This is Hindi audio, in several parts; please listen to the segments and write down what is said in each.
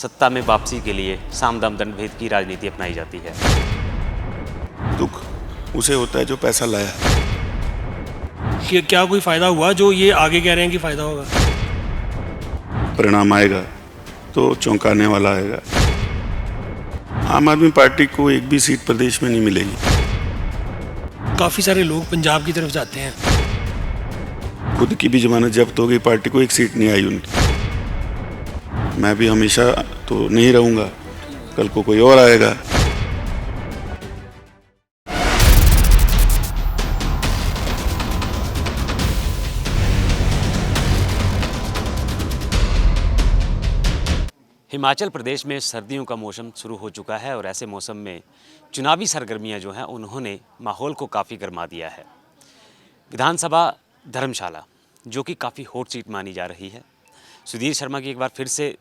सत्ता में वापसी के लिए साम दाम दंड भेद की राजनीति अपनाई जाती है। दुख उसे होता है जो पैसा लाया। कि क्या कोई फ़ायदा हुआ जो ये आगे कह रहे हैं कि फ़ायदा होगा? परिणाम आएगा तो चौंकाने वाला आएगा। आम आदमी पार्टी को एक भी सीट प्रदेश में नहीं मिलेगी। काफ़ी सारे लोग पंजाब की तरफ जाते हैं। खुद की भी जमानत जब्त हो गई, पार्टी को एक सीट नहीं आई उनकी। मैं भी हमेशा तो नहीं रहूँगा, कल को कोई और आएगा। हिमाचल प्रदेश में सर्दियों का मौसम शुरू हो चुका है और ऐसे मौसम में चुनावी सरगर्मियां जो हैं उन्होंने माहौल को काफ़ी गर्मा दिया है। विधानसभा धर्मशाला जो कि काफ़ी हॉट सीट मानी जा रही है, सुधीर शर्मा की एक बार फिर से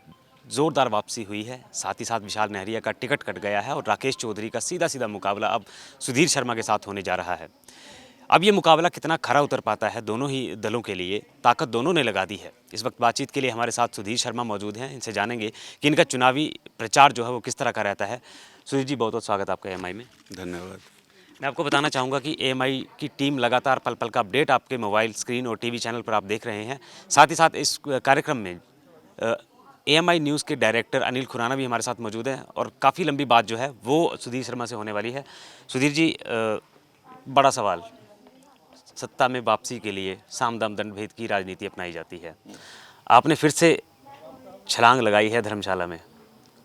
ज़ोरदार वापसी हुई है। साथ ही साथ विशाल नहरिया का टिकट कट गया है और राकेश चौधरी का सीधा सीधा मुकाबला अब सुधीर शर्मा के साथ होने जा रहा है। अब ये मुकाबला कितना खरा उतर पाता है दोनों ही दलों के लिए, ताकत दोनों ने लगा दी है। इस वक्त बातचीत के लिए हमारे साथ सुधीर शर्मा मौजूद हैं। इनसे जानेंगे कि इनका चुनावी प्रचार जो है वो किस तरह का रहता है। सुधीर जी, बहुत बहुत स्वागत आपका एएमआई में। धन्यवाद। मैं आपको बताना चाहूँगा कि एएमआई की टीम लगातार पल पल का अपडेट आपके मोबाइल स्क्रीन और टीवी चैनल पर आप देख रहे हैं। साथ ही साथ इस कार्यक्रम में एएमआई न्यूज़ के डायरेक्टर अनिल खुराना भी हमारे साथ मौजूद हैं और काफ़ी लंबी बात जो है वो सुधीर शर्मा से होने वाली है। सुधीर जी, बड़ा सवाल, सत्ता में वापसी के लिए साम दाम दंड भेद की राजनीति अपनाई जाती है। आपने फिर से छलांग लगाई है धर्मशाला में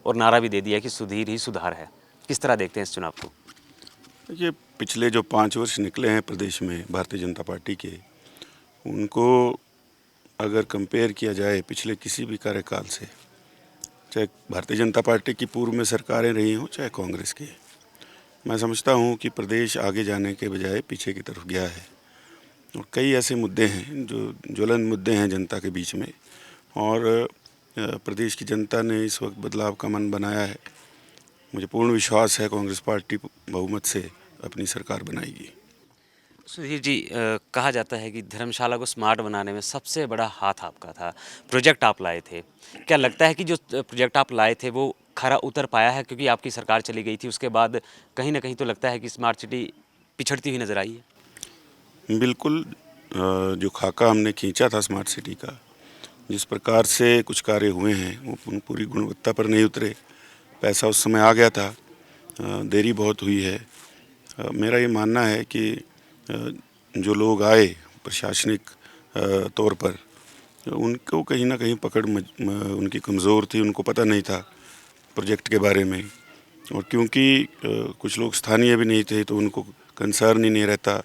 और नारा भी दे दिया कि सुधीर ही सुधार है। किस तरह देखते हैं इस चुनाव को? देखिए, पिछले जो 5 वर्ष निकले हैं प्रदेश में भारतीय जनता पार्टी के, उनको अगर कंपेयर किया जाए पिछले किसी भी कार्यकाल से, चाहे भारतीय जनता पार्टी की पूर्व में सरकारें रही हों चाहे कांग्रेस की, मैं समझता हूं कि प्रदेश आगे जाने के बजाय पीछे की तरफ गया है। और कई ऐसे मुद्दे हैं जो ज्वलंत मुद्दे हैं जनता के बीच में, और प्रदेश की जनता ने इस वक्त बदलाव का मन बनाया है। मुझे पूर्ण विश्वास है कांग्रेस पार्टी बहुमत से अपनी सरकार बनाएगी। सुधीर जी, कहा जाता है कि धर्मशाला को स्मार्ट बनाने में सबसे बड़ा हाथ आपका था। प्रोजेक्ट आप लाए थे। क्या लगता है कि जो प्रोजेक्ट आप लाए थे वो खरा उतर पाया है? क्योंकि आपकी सरकार चली गई थी, उसके बाद कहीं ना कहीं तो लगता है कि स्मार्ट सिटी पिछड़ती हुई नजर आई है। बिल्कुल, जो खाका हमने खींचा था स्मार्ट सिटी का, जिस प्रकार से कुछ कार्य हुए हैं वो पूरी गुणवत्ता पर नहीं उतरे। पैसा उस समय आ गया था, देरी बहुत हुई है। मेरा ये मानना है कि जो लोग आए प्रशासनिक तौर पर, उनको कहीं ना कहीं पकड़ उनकी कमज़ोर थी, उनको पता नहीं था प्रोजेक्ट के बारे में। और क्योंकि कुछ लोग स्थानीय भी नहीं थे तो उनको कंसर्न ही नहीं रहता।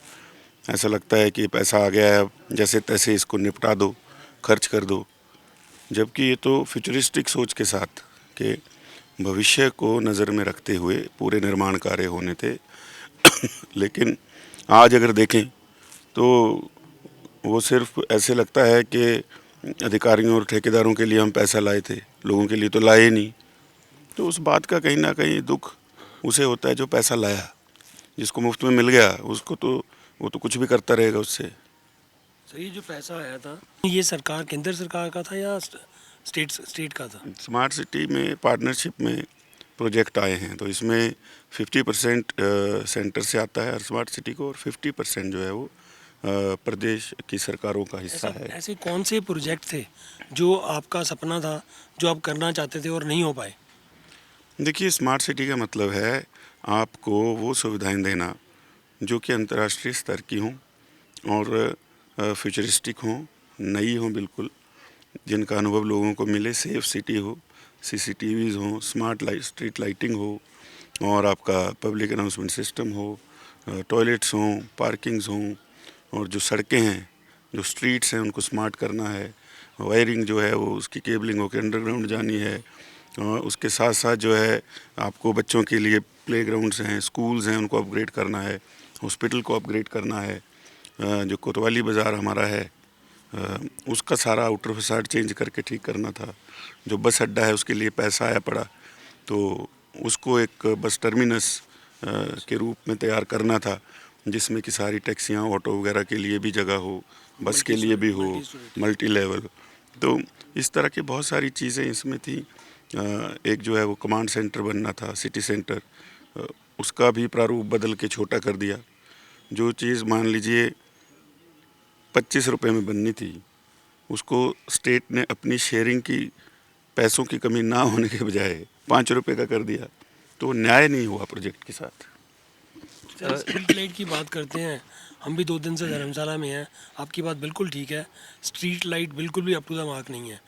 ऐसा लगता है कि पैसा आ गया है, जैसे तैसे इसको निपटा दो, खर्च कर दो। जबकि ये तो फ्यूचरिस्टिक सोच के साथ कि भविष्य को नज़र में रखते हुए पूरे निर्माण कार्य होने थे। लेकिन आज अगर देखें तो वो सिर्फ ऐसे लगता है कि अधिकारियों और ठेकेदारों के लिए हम पैसा लाए थे, लोगों के लिए तो लाए नहीं। तो उस बात का कहीं ना कहीं दुख उसे होता है जो पैसा लाया। जिसको मुफ्त में मिल गया उसको तो वो तो कुछ भी करता रहेगा उससे। सर, ये जो पैसा आया था ये सरकार, केंद्र सरकार का था या स्टेट का था? स्मार्ट सिटी में पार्टनरशिप में प्रोजेक्ट आए हैं, तो इसमें 50% सेंटर से आता है हर स्मार्ट सिटी को, और 50% जो है वो प्रदेश की सरकारों का हिस्सा है। ऐसे कौन से प्रोजेक्ट थे जो आपका सपना था, जो आप करना चाहते थे और नहीं हो पाए? देखिए, स्मार्ट सिटी का मतलब है आपको वो सुविधाएं देना जो कि अंतर्राष्ट्रीय स्तर की हों और फ्यूचरिस्टिक हों, नई हों बिल्कुल, जिनका अनुभव लोगों को मिले। सेफ सिटी हो, सीसीटीवीज़ हों, स्मार्ट स्ट्रीट लाइटिंग हो, और आपका पब्लिक अनाउंसमेंट सिस्टम हो, टॉयलेट्स हों, पार्किंग्स हों, और जो सड़कें हैं, जो स्ट्रीट्स हैं, उनको स्मार्ट करना है। वायरिंग जो है वो उसकी केबलिंग होकर अंडरग्राउंड जानी है। उसके साथ साथ जो है आपको बच्चों के लिए प्लेग्राउंड्स हैं, स्कूल्स हैं, उनको अपग्रेड करना है। हॉस्पिटल को अपग्रेड करना है। जो कोतवाली बाज़ार हमारा है उसका सारा आउटर फसाड चेंज करके ठीक करना था। जो बस अड्डा है उसके लिए पैसा आया पड़ा, तो उसको एक बस टर्मिनस के रूप में तैयार करना था, जिसमें कि सारी टैक्सियाँ, ऑटो वगैरह के लिए भी जगह हो, बस के लिए भी हो, मल्टी लेवल। तो इस तरह की बहुत सारी चीज़ें इसमें थी एक जो है वो कमांड सेंटर बनना था, सिटी सेंटर, उसका भी प्रारूप बदल के छोटा कर दिया। जो चीज़ मान लीजिए 25 रुपए में बननी थी, उसको स्टेट ने अपनी शेयरिंग की पैसों की कमी ना होने के बजाय 5 रुपए का कर दिया। तो न्याय नहीं हुआ प्रोजेक्ट के साथ। सर स्ट्रीट लाइट की बात करते हैं, हम भी 2 दिन से धर्मशाला में हैं। आपकी बात बिल्कुल ठीक है, स्ट्रीट लाइट बिल्कुल भी अप टू द मार्क नहीं है।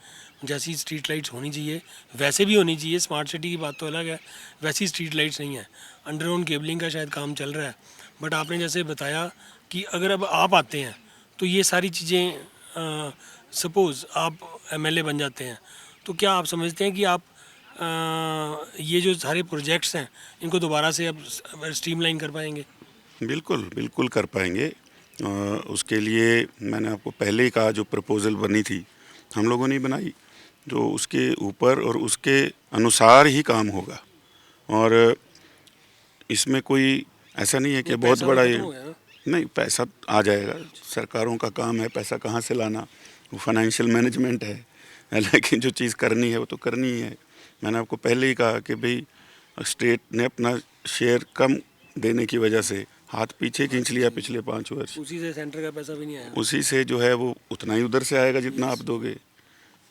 जैसी स्ट्रीट लाइट्स होनी चाहिए वैसे भी होनी चाहिए, स्मार्ट सिटी की बात तो अलग है, वैसी स्ट्रीट लाइट्स नहीं है। अंडरग्राउंड केबलिंग का शायद काम चल रहा है, बट आपने जैसे बताया कि अगर अब आप आते हैं तो ये सारी चीज़ें, सपोज़ आप एमएलए बन जाते हैं, तो क्या आप समझते हैं कि आप ये जो सारे प्रोजेक्ट्स हैं इनको दोबारा से अब स्ट्रीमलाइन कर पाएंगे? बिल्कुल, बिल्कुल कर पाएंगे। उसके लिए मैंने आपको पहले ही कहा, जो प्रपोज़ल बनी थी हम लोगों ने बनाई, जो उसके ऊपर और उसके अनुसार ही काम होगा। और इसमें कोई ऐसा नहीं है कि बहुत बड़ा ये, नहीं, पैसा आ जाएगा। सरकारों का काम है पैसा कहाँ से लाना, वो फाइनेंशियल मैनेजमेंट है। लेकिन जो चीज़ करनी है वो तो करनी ही है। मैंने आपको पहले ही कहा कि भाई स्टेट ने अपना शेयर कम देने की वजह से हाथ पीछे खींच लिया पिछले 5 वर्ष। उसी से सेंटर का पैसा भी नहीं आया। उसी से जो है वो उतना ही उधर से आएगा जितना आप दोगे।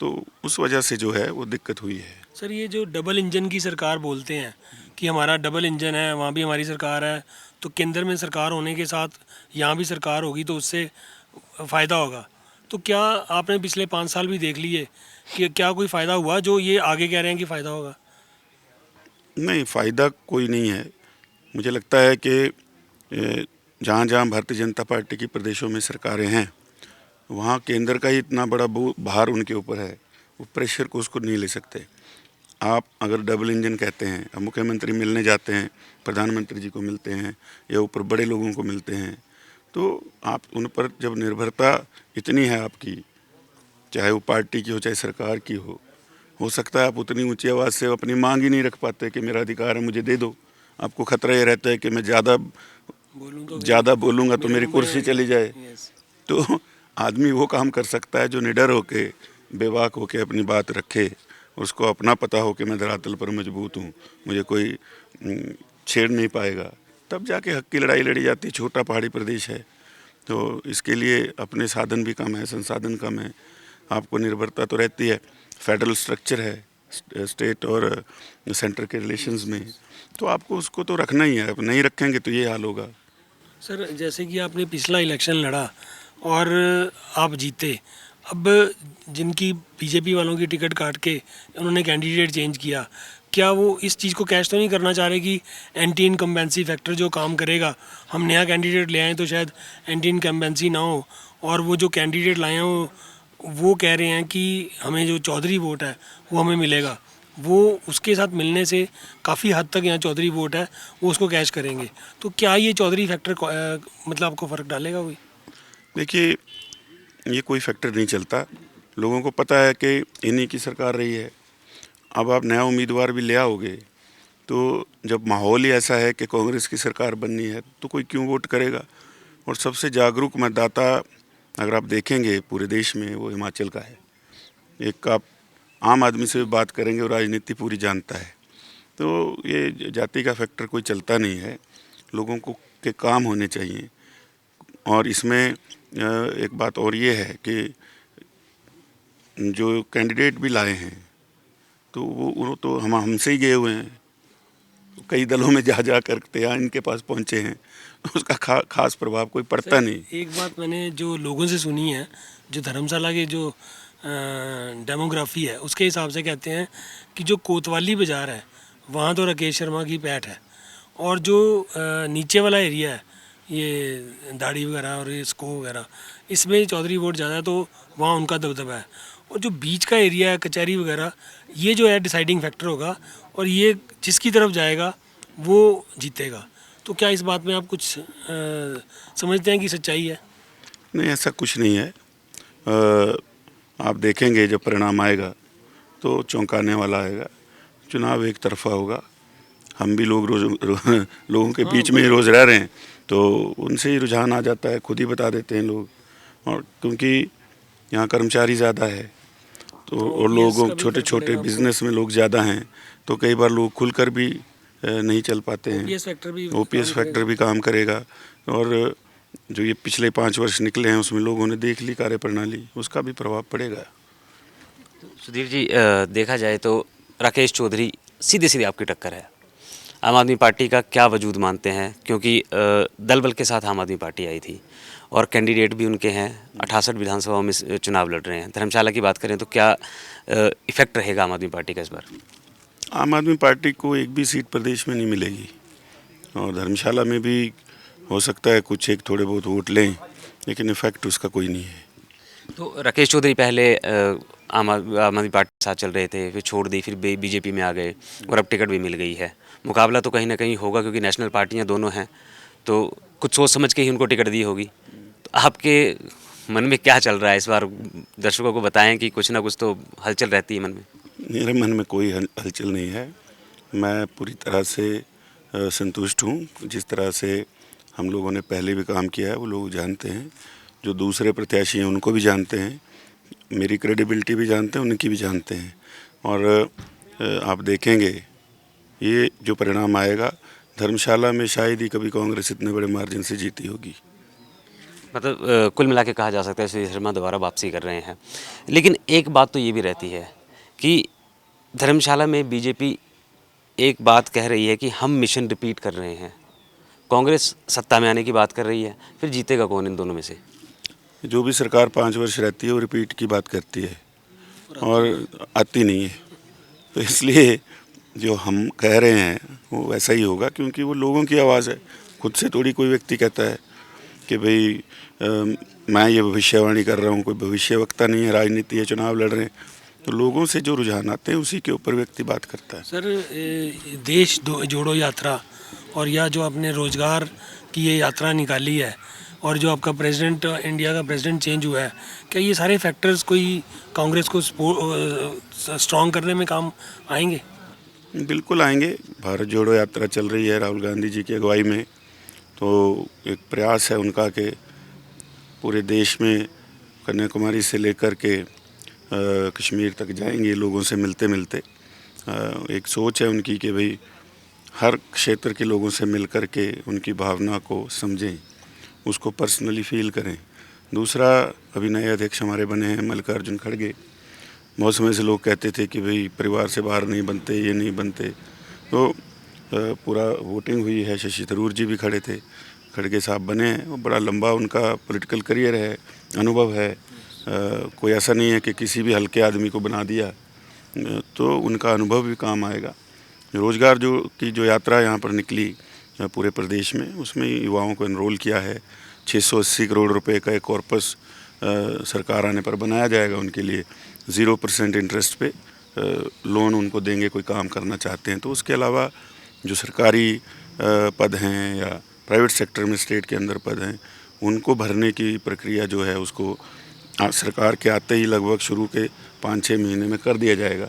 तो उस वजह से जो है वो दिक्कत हुई है। सर ये जो डबल इंजन की सरकार बोलते हैं कि हमारा डबल इंजन है, वहाँ भी हमारी सरकार है, तो केंद्र में सरकार होने के साथ यहाँ भी सरकार होगी तो उससे फ़ायदा होगा। तो क्या आपने पिछले 5 साल भी देख लिए कि क्या कोई फ़ायदा हुआ जो ये आगे कह रहे हैं कि फ़ायदा होगा? नहीं, फ़ायदा कोई नहीं है। मुझे लगता है कि जहाँ जहाँ भारतीय जनता पार्टी की प्रदेशों में सरकारें हैं, वहाँ केंद्र का ही इतना बड़ा भार उनके ऊपर है, वो प्रेशर को उसको नहीं ले सकते। आप अगर डबल इंजन कहते हैं, अब मुख्यमंत्री मिलने जाते हैं, प्रधानमंत्री जी को मिलते हैं या ऊपर बड़े लोगों को मिलते हैं, तो आप उन पर जब निर्भरता इतनी है आपकी, चाहे वो पार्टी की हो चाहे सरकार की हो सकता है आप उतनी ऊंची आवाज़ से अपनी मांग ही नहीं रख पाते कि मेरा अधिकार है मुझे दे दो। आपको खतरा ये रहता है कि मैं ज़्यादा बोलूँगा तो मेरी कुर्सी चली जाए। तो आदमी वो काम कर सकता है जो निडर होके, बेबाक होके अपनी बात रखे, उसको अपना पता हो कि मैं धरातल पर मजबूत हूँ, मुझे कोई छेड़ नहीं पाएगा। तब जाके हक की लड़ाई लड़ी जाती है। छोटा पहाड़ी प्रदेश है तो इसके लिए अपने साधन भी कम है, संसाधन कम है, आपको निर्भरता तो रहती है। फेडरल स्ट्रक्चर है स्टेट और सेंटर के रिलेशंस में, तो आपको उसको तो रखना ही है। अब नहीं रखेंगे तो ये हाल होगा। सर जैसे कि आपने पिछला इलेक्शन लड़ा और आप जीते, अब जिनकी बीजेपी वालों की टिकट काट के उन्होंने कैंडिडेट चेंज किया, क्या वो इस चीज़ को कैश तो नहीं करना चाह रहे कि एंटी इनकम्बेंसी फैक्टर जो काम करेगा, हम नया कैंडिडेट ले आए तो शायद एंटी इनकम्बेंसी ना हो, और वो जो कैंडिडेट लाए हैं वो कह रहे हैं कि हमें जो चौधरी वोट है वो हमें मिलेगा, वो उसके साथ मिलने से काफ़ी हद तक यहाँ चौधरी वोट है वो उसको कैश करेंगे। तो क्या ये चौधरी फैक्टर मतलब आपको फ़र्क डालेगा कोई? देखिए, ये कोई फैक्टर नहीं चलता। लोगों को पता है कि इन्हीं की सरकार रही है। अब आप नया उम्मीदवार भी ले आओगे तो जब माहौल ही ऐसा है कि कांग्रेस की सरकार बननी है तो कोई क्यों वोट करेगा। और सबसे जागरूक मतदाता अगर आप देखेंगे पूरे देश में, वो हिमाचल का है। एक आप आम आदमी से भी बात करेंगे और राजनीति पूरी जानता है। तो ये जाति का फैक्टर कोई चलता नहीं है। लोगों को के काम होने चाहिए। और इसमें एक बात और ये है कि जो कैंडिडेट भी लाए हैं तो वो तो हमसे ही गए हुए हैं। कई दलों में जा जा कर यहाँ इनके पास पहुँचे हैं, तो उसका खास प्रभाव कोई पड़ता नहीं। एक बात मैंने जो लोगों से सुनी है, जो धर्मशाला के जो डेमोग्राफी है उसके हिसाब से कहते हैं कि जो कोतवाली बाज़ार है वहाँ तो राकेश शर्मा की पैठ है, और जो नीचे वाला एरिया है ये दाढ़ी वगैरह और ये स्को वगैरह, इसमें चौधरी वोट ज़्यादा है तो वहाँ उनका दबदबा है। और जो बीच का एरिया है कचहरी वगैरह, ये जो है डिसाइडिंग फैक्टर होगा, और ये जिसकी तरफ जाएगा वो जीतेगा। तो क्या इस बात में आप कुछ समझते हैं कि सच्चाई है? नहीं, ऐसा कुछ नहीं है। आप देखेंगे जब परिणाम आएगा तो चौंकाने वाला आएगा। चुनाव एक तरफा होगा। हम भी लोगों के बीच में ही रोज़ रह रहे हैं तो उनसे ही रुझान आ जाता है, खुद ही बता देते हैं लोग। और क्योंकि यहाँ कर्मचारी ज़्यादा है, तो और लोगों छोटे छोटे बिजनेस में लोग ज़्यादा हैं, तो कई बार लोग खुलकर भी नहीं चल पाते हैं। ओपीएस फैक्टर भी काम करेगा। और जो ये पिछले 5 वर्ष निकले हैं उसमें लोगों ने देख ली कार्यप्रणाली, उसका भी प्रभाव पड़ेगा। सुधीर जी, देखा जाए तो राकेश चौधरी सीधे सीधे आपकी टक्कर है। आम आदमी पार्टी का क्या वजूद मानते हैं, क्योंकि दल बल के साथ आम आदमी पार्टी आई थी और कैंडिडेट भी उनके हैं, 68 विधानसभाओं में चुनाव लड़ रहे हैं। धर्मशाला की बात करें तो क्या इफेक्ट रहेगा आम आदमी पार्टी का इस बार? आम आदमी पार्टी को एक भी सीट प्रदेश में नहीं मिलेगी और धर्मशाला में भी हो सकता है कुछ एक थोड़े बहुत वोट लें, लेकिन इफेक्ट उसका कोई नहीं है। तो राकेश चौधरी पहले आम आदमी पार्टी के साथ चल रहे थे, फिर छोड़ दी, फिर बीजेपी में आ गए और अब टिकट भी मिल गई है। मुकाबला तो कहीं ना कहीं होगा, क्योंकि नेशनल पार्टियां दोनों हैं, तो कुछ सोच समझ के ही उनको टिकट दी होगी। तो आपके मन में क्या चल रहा है इस बार? दर्शकों को बताएं कि कुछ ना कुछ तो हलचल रहती है मन में। मेरे मन में कोई हलचल नहीं है। मैं पूरी तरह से संतुष्ट हूँ। जिस तरह से हम लोगों ने पहले भी काम किया है वो लोग जानते हैं, जो दूसरे प्रत्याशी हैं उनको भी जानते हैं, मेरी क्रेडिबिलिटी भी जानते हैं, उनकी भी जानते हैं। और आप देखेंगे ये जो परिणाम आएगा, धर्मशाला में शायद ही कभी कांग्रेस इतने बड़े मार्जिन से जीती होगी। मतलब कुल मिला के कहा जा सकता है श्री शर्मा दोबारा वापसी कर रहे हैं। लेकिन एक बात तो ये भी रहती है कि धर्मशाला में बीजेपी एक बात कह रही है कि हम मिशन रिपीट कर रहे हैं, कांग्रेस सत्ता में आने की बात कर रही है, फिर जीतेगा कौन इन दोनों में से? जो भी सरकार 5 वर्ष रहती है वो रिपीट की बात करती है और आती नहीं है। तो इसलिए जो हम कह रहे हैं वो वैसा ही होगा, क्योंकि वो लोगों की आवाज़ है। खुद से थोड़ी कोई व्यक्ति कहता है कि भाई मैं ये भविष्यवाणी कर रहा हूँ, कोई भविष्यवक्ता नहीं है, राजनीति है, चुनाव लड़ रहे हैं। तो लोगों से जो रुझान आते हैं उसी के ऊपर व्यक्ति बात करता है। सर, देश जोड़ो यात्रा और या जो आपने रोजगार की ये यात्रा निकाली है और जो आपका प्रेसिडेंट, इंडिया का प्रेसिडेंट चेंज हुआ है, क्या ये सारे फैक्टर्स कोई कांग्रेस को स्ट्रॉन्ग करने में काम आएंगे? बिल्कुल आएंगे। भारत जोड़ो यात्रा चल रही है राहुल गांधी जी की अगुवाई में, तो एक प्रयास है उनका कि पूरे देश में कन्याकुमारी से लेकर के कश्मीर तक जाएंगे, लोगों से मिलते मिलते। एक सोच है उनकी कि भाई हर क्षेत्र के लोगों से मिल कर के उनकी भावना को समझें, उसको पर्सनली फील करें। दूसरा, अभी नए अध्यक्ष हमारे बने हैं मल्लिकार्जुन खड़गे। बहुत समय से लोग कहते थे कि भाई परिवार से बाहर नहीं बनते, ये नहीं बनते। तो पूरा वोटिंग हुई है, शशि थरूर जी भी खड़े थे, खड़गे साहब बने हैं। वो बड़ा लंबा उनका पॉलिटिकल करियर है, अनुभव है। कोई ऐसा नहीं है कि किसी भी हल्के आदमी को बना दिया, तो उनका अनुभव भी काम आएगा। रोज़गार जो यात्रा यहाँ पर निकली पूरे प्रदेश में, उसमें युवाओं को एनरोल किया है। 680 करोड़ रुपए का एक कॉर्पस सरकार आने पर बनाया जाएगा उनके लिए। 0% इंटरेस्ट पे लोन उनको देंगे, कोई काम करना चाहते हैं तो। उसके अलावा जो सरकारी पद हैं या प्राइवेट सेक्टर में स्टेट के अंदर पद हैं, उनको भरने की प्रक्रिया जो है उसको सरकार के आते ही लगभग शुरू के 5-6 महीने में कर दिया जाएगा,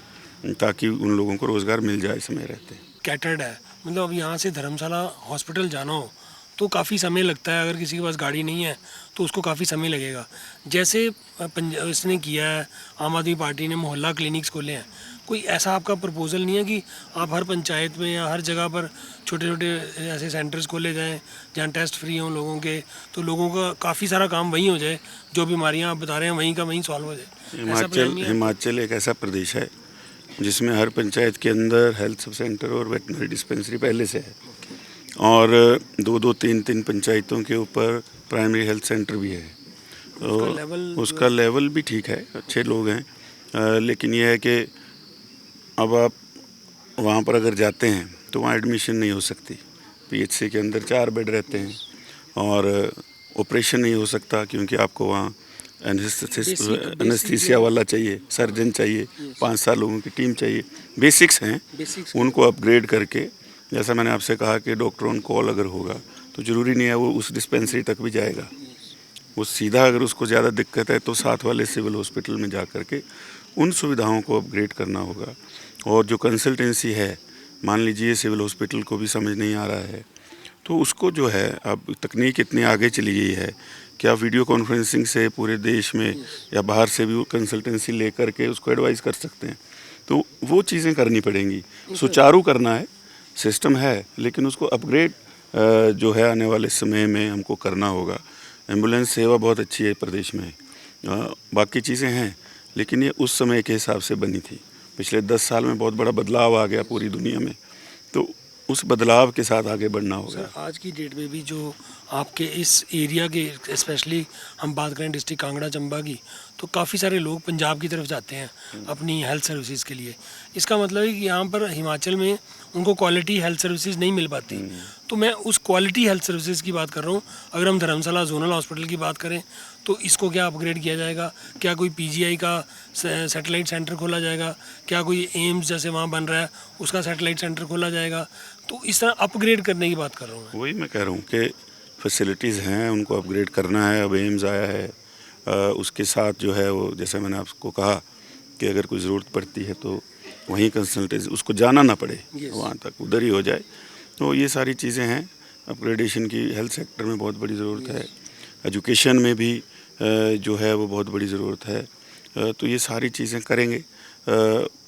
ताकि उन लोगों को रोज़गार मिल जाए समय रहते। कैटर्ड है, मतलब अब यहाँ से धर्मशाला हॉस्पिटल जाना हो तो काफ़ी समय लगता है। अगर किसी के पास गाड़ी नहीं है तो उसको काफ़ी समय लगेगा। जैसे इसने किया है, आम आदमी पार्टी ने मोहल्ला क्लिनिक्स खोले हैं, कोई ऐसा आपका प्रपोजल नहीं है कि आप हर पंचायत में या हर जगह पर छोटे छोटे ऐसे सेंटर्स खोले जाएं जहाँ टेस्ट फ्री हों लोगों के, तो लोगों का काफ़ी सारा काम वहीं हो जाए, जो बीमारियाँ आप बता रहे हैं वहीं का वहीं सॉल्व हो जाए? हिमाचल एक ऐसा प्रदेश है जिसमें हर पंचायत के अंदर हेल्थ सब सेंटर और वेटनरी डिस्पेंसरी पहले से है, और 2-2, 3-3 पंचायतों के ऊपर प्राइमरी हेल्थ सेंटर भी है। तो उसका लेवल भी ठीक है, अच्छे लोग हैं। लेकिन यह है कि अब आप वहाँ पर अगर जाते हैं तो वहाँ एडमिशन नहीं हो सकती। पीएचसी के अंदर 4 बेड रहते हैं और ऑपरेशन नहीं हो सकता, क्योंकि आपको वहाँ एनेस्थीसिया वाला चाहिए, सर्जन चाहिए, 5 साल लोगों की टीम चाहिए। बेसिक्स हैं, उनको अपग्रेड करके, जैसा मैंने आपसे कहा कि डॉक्टर ऑन कॉल अगर होगा तो ज़रूरी नहीं है वो उस डिस्पेंसरी तक भी जाएगा। वो सीधा अगर उसको ज़्यादा दिक्कत है तो साथ वाले सिविल हॉस्पिटल में जा कर के उन सुविधाओं को अपग्रेड करना होगा। और जो कंसल्टेंसी है, मान लीजिए सिविल हॉस्पिटल को भी समझ नहीं आ रहा है, तो उसको जो है अब तकनीक इतनी आगे चली गई है क्या वीडियो कॉन्फ्रेंसिंग से पूरे देश में या बाहर से भी वो कंसल्टेंसी ले करके उसको एडवाइस कर सकते हैं। तो वो चीज़ें करनी पड़ेंगी, सुचारू करना है, सिस्टम है लेकिन उसको अपग्रेड जो है आने वाले समय में हमको करना होगा। एम्बुलेंस सेवा बहुत अच्छी है प्रदेश में, बाकी चीज़ें हैं लेकिन ये उस समय के हिसाब से बनी थी। पिछले 10 साल में बहुत बड़ा बदलाव आ गया पूरी दुनिया में, तो उस बदलाव के साथ आगे बढ़ना होगा। सर, आज की डेट में भी जो आपके इस एरिया के, स्पेशली हम बात करें डिस्ट्रिक्ट कांगड़ा चंबा की, तो काफ़ी सारे लोग पंजाब की तरफ जाते हैं अपनी हेल्थ सर्विसेज के लिए। इसका मतलब है कि यहाँ पर हिमाचल में उनको क्वालिटी हेल्थ सर्विसेज नहीं मिल पाती। तो मैं उस क्वालिटी हेल्थ सर्विसेज की बात कर रहा हूँ। अगर हम धर्मशाला जोनल हॉस्पिटल की बात करें तो इसको क्या अपग्रेड किया जाएगा? क्या कोई पीजीआई का सैटेलाइट सेंटर खोला जाएगा? क्या कोई एम्स जैसे वहाँ बन रहा है उसका सैटेलाइट सेंटर खोला जाएगा? तो इस तरह अपग्रेड करने की बात कर रहा हूँ मैं। वही मैं कह रहा हूँ कि फैसिलिटीज़ हैं, उनको अपग्रेड करना है। अब एम्स आया है, उसके साथ जो है वो जैसे मैंने आपको कहा कि अगर कोई ज़रूरत पड़ती है तो वहीं कंसल्टेंसी, उसको जाना ना पड़े वहाँ तक, उधर ही हो जाए। तो ये सारी चीज़ें हैं अपग्रेडेशन की। हेल्थ सेक्टर में बहुत बड़ी ज़रूरत है, एजुकेशन में भी जो है वो बहुत बड़ी ज़रूरत है। तो ये सारी चीज़ें करेंगे।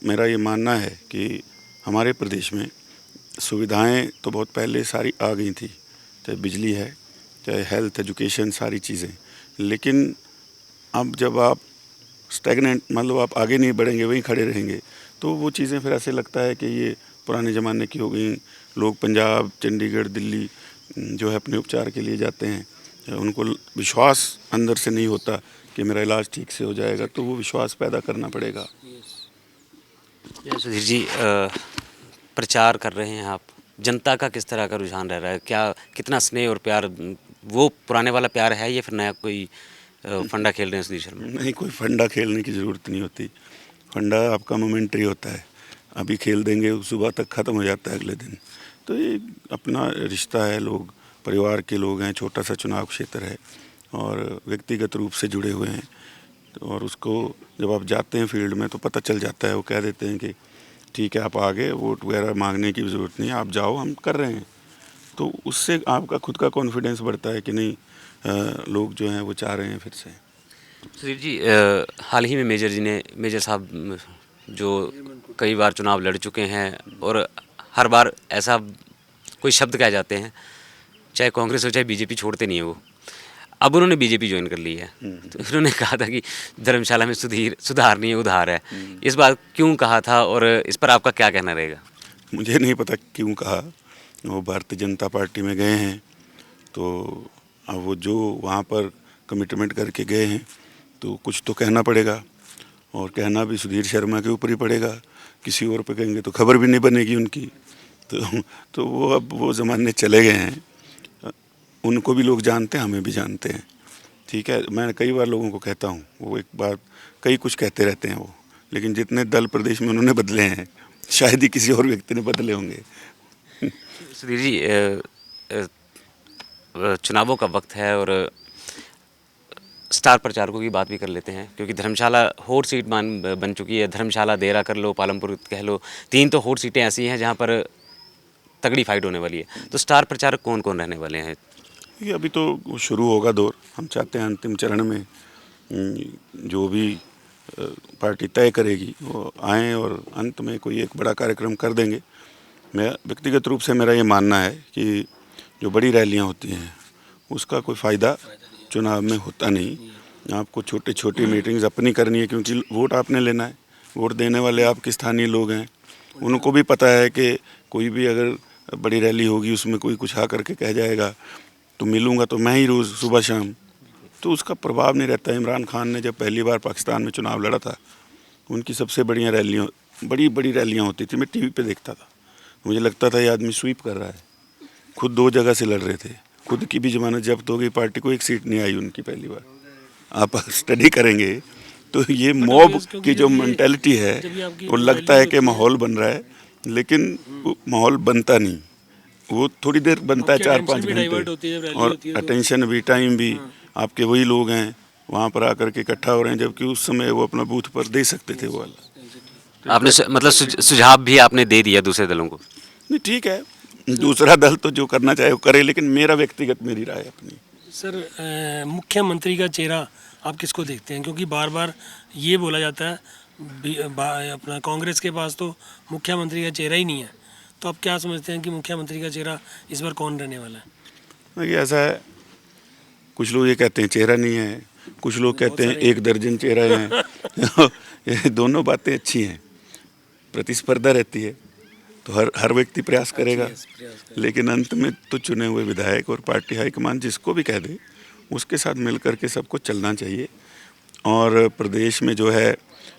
मेरा ये मानना है कि हमारे प्रदेश में सुविधाएं तो बहुत पहले सारी आ गई थी, चाहे बिजली है, चाहे हेल्थ, एजुकेशन, सारी चीज़ें। लेकिन अब जब आप स्टैग्नेंट, मतलब आप आगे नहीं बढ़ेंगे, वहीं खड़े रहेंगे, तो वो चीज़ें फिर ऐसे लगता है कि ये पुराने ज़माने की हो गई। लोग पंजाब, चंडीगढ़, दिल्ली जो है अपने उपचार के लिए जाते हैं, उनको विश्वास अंदर से नहीं होता कि मेरा इलाज ठीक से हो जाएगा, तो वो विश्वास पैदा करना पड़ेगा। सुधीर जी, प्रचार कर रहे हैं आप, जनता का किस तरह का रुझान रह रहा है? क्या कितना स्नेह और प्यार, वो पुराने वाला प्यार है या फिर नया कोई फंडा खेल रहे हैं सुधीर शर्मा? नहीं, कोई फंडा खेलने की ज़रूरत नहीं होती। फंडा आपका मोमेंट्री होता है, अभी खेल देंगे, सुबह तक ख़त्म हो जाता है अगले दिन। तो ये अपना रिश्ता है, लोग परिवार के लोग हैं, छोटा सा चुनाव क्षेत्र है और व्यक्तिगत रूप से जुड़े हुए हैं। और उसको जब आप जाते हैं फील्ड में तो पता चल जाता है, वो कह देते हैं कि ठीक है आप आगे, वोट वगैरह मांगने की ज़रूरत नहीं है, आप जाओ, हम कर रहे हैं। तो उससे आपका खुद का कॉन्फिडेंस बढ़ता है कि नहीं, लोग जो हैं वो चाह रहे हैं फिर से। सुधीर जी, हाल ही में मेजर साहब जो कई बार चुनाव लड़ चुके हैं और हर बार ऐसा कोई शब्द कह जाते हैं, चाहे कांग्रेस हो चाहे बीजेपी, छोड़ते नहीं है वो। अब उन्होंने बीजेपी ज्वाइन कर ली है, तो उन्होंने कहा था कि धर्मशाला में सुधार नहीं है, उधार है। इस बात क्यों कहा था और इस पर आपका क्या कहना रहेगा? मुझे नहीं पता क्यों कहा, वो भारतीय जनता पार्टी में गए हैं तो अब वो जो वहाँ पर कमिटमेंट करके गए हैं तो कुछ तो कहना पड़ेगा, और कहना भी सुधीर शर्मा के ऊपर ही पड़ेगा। किसी और पे कहेंगे तो खबर भी नहीं बनेगी उनकी। तो वो अब वो ज़माने चले गए हैं, उनको भी लोग जानते हैं, हमें भी जानते हैं। ठीक है, मैं कई बार लोगों को कहता हूँ, वो एक बात कई कुछ कहते रहते हैं वो, लेकिन जितने दल प्रदेश में उन्होंने बदले हैं शायद ही किसी और व्यक्ति ने बदले होंगे। सुधीर जी, चुनावों का वक्त है और स्टार प्रचारकों की बात भी कर लेते हैं, क्योंकि धर्मशाला हॉट सीट बन चुकी है। धर्मशाला, देरा कर लो, पालमपुर कह लो, 3 तो हॉट सीटें ऐसी हैं जहां पर तगड़ी फाइट होने वाली है। तो स्टार प्रचारक कौन कौन रहने वाले हैं? ये अभी तो शुरू होगा दौर, हम चाहते हैं अंतिम चरण में जो भी पार्टी तय करेगी वो आएँ और अंत में कोई एक बड़ा कार्यक्रम कर देंगे। मैं व्यक्तिगत रूप से मेरा ये मानना है कि जो बड़ी रैलियां होती हैं उसका कोई फ़ायदा चुनाव में होता नहीं। आपको छोटी छोटी मीटिंग्स अपनी करनी है, क्योंकि वोट आपने लेना है। वोट देने वाले आपके स्थानीय लोग हैं, उनको भी पता है कि कोई भी अगर बड़ी रैली होगी उसमें कोई कुछ आ करके कह जाएगा तो मिलूँगा तो मैं ही रोज़ सुबह शाम, तो उसका प्रभाव नहीं रहता। इमरान खान ने जब पहली बार पाकिस्तान में चुनाव लड़ा था, उनकी सबसे बढ़िया रैलियाँ, बड़ी बड़ी रैलियाँ होती थी, मैं टीवी पे देखता था, मुझे लगता था ये आदमी स्वीप कर रहा है। खुद 2 जगह से लड़ रहे थे, खुद की भी जमानत जब्त हो गई, पार्टी को 1 सीट नहीं आई उनकी पहली बार। आप स्टडी करेंगे तो ये मॉब की जो मेंटालिटी है वो लगता है कि माहौल बन रहा है, लेकिन वो माहौल बनता नहीं। वो थोड़ी देर बनता है, 4-5 घंटे, और अटेंशन भी, टाइम भी आपके वही लोग हैं वहाँ पर आकर के इकट्ठा हो रहे हैं, जबकि उस समय वो अपना बूथ पर दे सकते थे वो वाला। आपने मतलब सुझाव भी आपने दे दिया दूसरे दलों को? नहीं, ठीक है, दूसरा दल तो जो करना चाहे वो करे, लेकिन मेरा व्यक्तिगत, मेरी राय अपनी। सर मुख्यमंत्री का चेहरा आप किसको देखते हैं, क्योंकि बार बार ये बोला जाता है अपना कांग्रेस के पास तो मुख्यमंत्री का चेहरा ही नहीं है, तो आप क्या समझते हैं कि मुख्यमंत्री का चेहरा इस बार कौन रहने वाला है? ये ऐसा है, कुछ लोग ये कहते हैं चेहरा नहीं है, कुछ लोग कहते हैं 1 दर्जन चेहरा हैं। ये दोनों बातें अच्छी हैं, प्रतिस्पर्धा रहती है तो हर व्यक्ति प्रयास करेगा, लेकिन अंत में तो चुने हुए विधायक और पार्टी हाईकमान जिसको भी कह दे उसके साथ मिल करके सबको चलना चाहिए। और प्रदेश में जो है,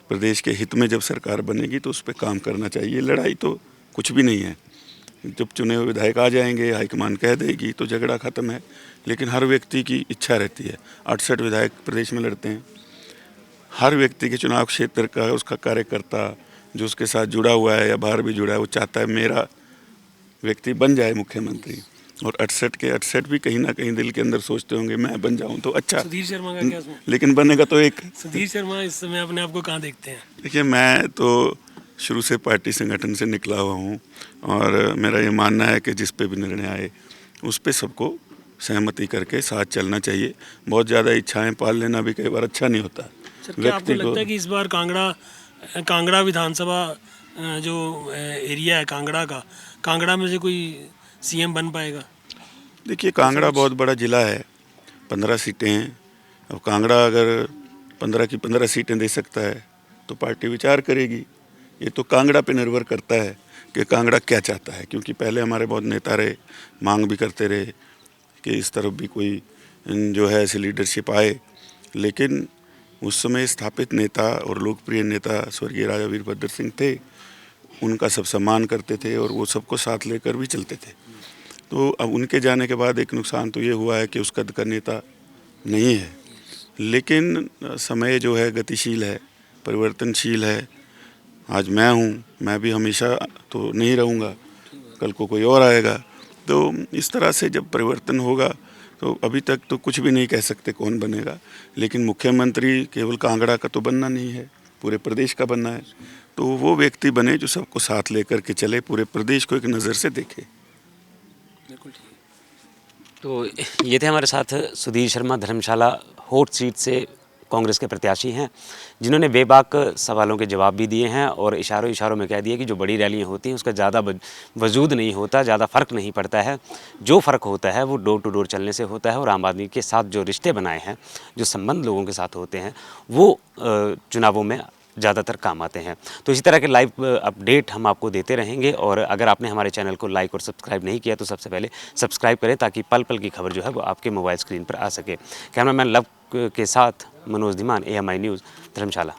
प्रदेश के हित में जब सरकार बनेगी तो उस पर काम करना चाहिए। लड़ाई तो कुछ भी नहीं है, जब चुने हुए विधायक आ जाएंगे, हाईकमान कह देगी तो झगड़ा ख़त्म है। लेकिन हर व्यक्ति की इच्छा रहती है, 68 विधायक प्रदेश में लड़ते हैं, हर व्यक्ति के चुनाव क्षेत्र का उसका कार्यकर्ता जो उसके साथ जुड़ा हुआ है या बाहर भी जुड़ा है, वो चाहता है मेरा व्यक्ति बन जाए मुख्यमंत्री। और 68 के 68 भी कहीं ना कहीं दिल के अंदर सोचते होंगे मैं बन जाऊं तो अच्छा। सुधीर शर्मा का क्या? लेकिन बनेगा तो एक। सुधीर शर्मा इस समय अपने आप को कहाँ देखते हैं? देखिए, मैं तो शुरू से पार्टी संगठन से निकला हुआ हूँ और मेरा ये मानना है कि जिस पे भी निर्णय आए उस पे सबको सहमति करके साथ चलना चाहिए। बहुत ज़्यादा इच्छाएं पाल लेना भी कई बार अच्छा नहीं होता। सर, क्या आपको लगता है कि इस बार कांगड़ा विधानसभा जो एरिया है कांगड़ा का, कांगड़ा में से कोई सीएम बन पाएगा? देखिए, कांगड़ा बहुत बड़ा ज़िला है, 15 सीटें हैं। अब कांगड़ा अगर 15 की 15 सीटें दे सकता है तो पार्टी विचार करेगी। ये तो कांगड़ा पे निर्भर करता है कि कांगड़ा क्या चाहता है, क्योंकि पहले हमारे बहुत नेता रहे, मांग भी करते रहे कि इस तरफ भी कोई जो है ऐसी लीडरशिप आए। लेकिन उस समय स्थापित नेता और लोकप्रिय नेता स्वर्गीय राजा वीरभद्र सिंह थे, उनका सब सम्मान करते थे और वो सबको साथ लेकर भी चलते थे। तो अब उनके जाने के बाद एक नुकसान तो ये हुआ है कि उस कद का नेता नहीं है। लेकिन समय जो है गतिशील है, परिवर्तनशील है। आज मैं हूँ, मैं भी हमेशा तो नहीं रहूँगा, कल को कोई और आएगा। तो इस तरह से जब परिवर्तन होगा तो अभी तक तो कुछ भी नहीं कह सकते कौन बनेगा। लेकिन मुख्यमंत्री केवल कांगड़ा का तो बनना नहीं है, पूरे प्रदेश का बनना है। तो वो व्यक्ति बने जो सबको साथ लेकर के चले, पूरे प्रदेश को एक नज़र से देखे। बिल्कुल ठीक। तो ये थे हमारे साथ सुधीर शर्मा, धर्मशाला होट सीट से कांग्रेस के प्रत्याशी हैं, जिन्होंने बेबाक सवालों के जवाब भी दिए हैं और इशारों में कह दिया कि जो बड़ी रैलियां होती हैं उसका ज़्यादा वजूद नहीं होता, ज़्यादा फ़र्क नहीं पड़ता है। जो फ़र्क होता है वो डोर टू डोर चलने से होता है और आम आदमी के साथ जो रिश्ते बनाए हैं, जो संबंध लोगों के साथ होते हैं, वो चुनावों में ज़्यादातर काम आते हैं। तो इसी तरह के लाइव अपडेट हम आपको देते रहेंगे और अगर आपने हमारे चैनल को लाइक और सब्सक्राइब नहीं किया तो सबसे पहले सब्सक्राइब करें ताकि पल पल की खबर जो है वो आपके मोबाइल स्क्रीन पर आ सके। कैमरामैन लव के साथ मनोज धीमान, AMI न्यूज़, धर्मशाला।